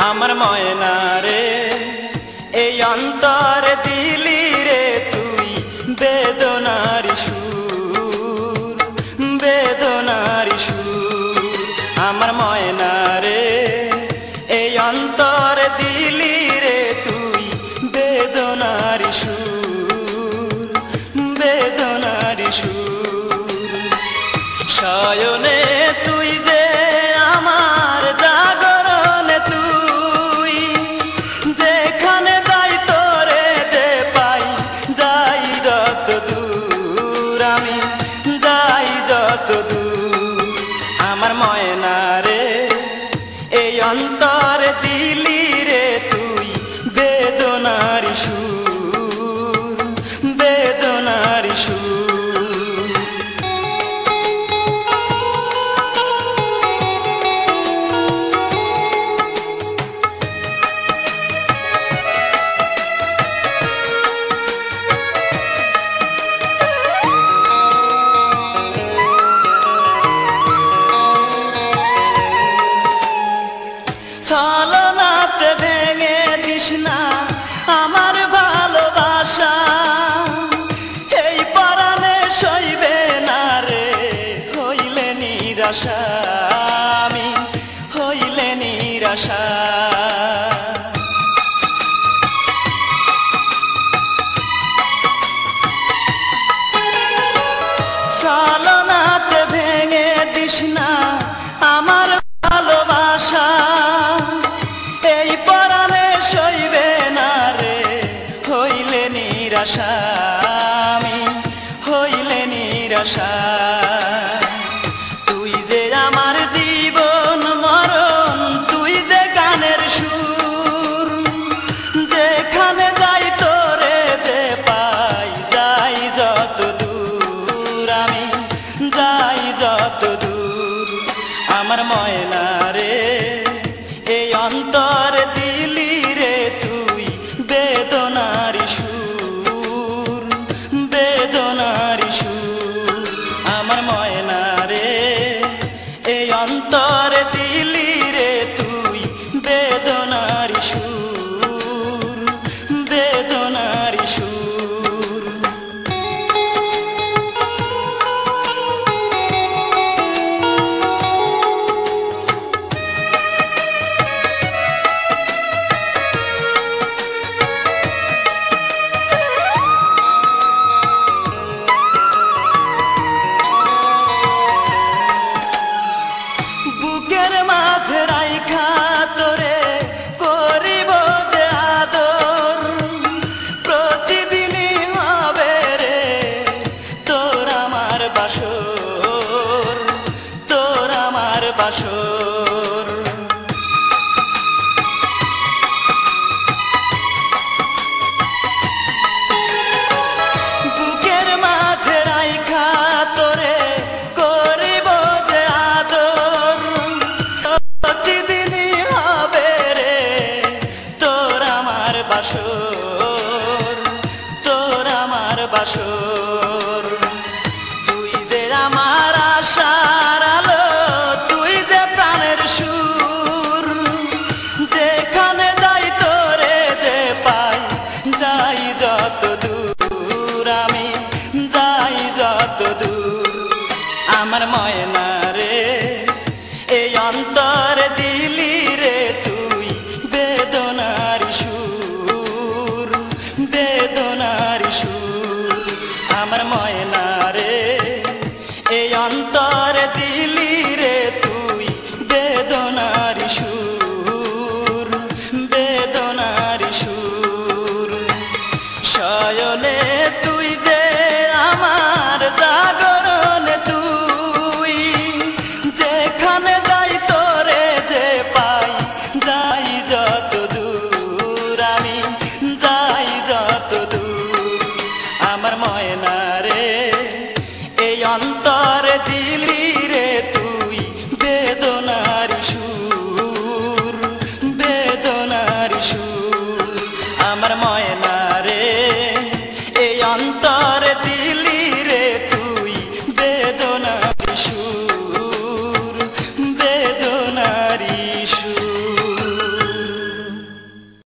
আমার ময়না রে এই অন্তর দিলি রে তুই বেদনার সুর বেদনার সুর আমার ময়না রে এই অন্তর দিলি রে তুই বেদনার সুর বেদনার সুর শয়নে তুই যে আমার জাগরণে তুই যেখানে যাই তোরে যে পাই যাই যত দূর আমি যাই যত দূর আমার ময়না রে এই অন্তর দিলি রে তুই বেদনার সুর বেদনার সুর ছলনাতে ভেঙে দিস না আমার ভালোবাসা এই পরাণে সইবে না রে হইলে নিরাশা আমি হইলে নিরাশা ছলনাতে ভেঙে দিস না আমার ভালোবাসা এই পরাণে সইবে না রে হইলে নিরাশা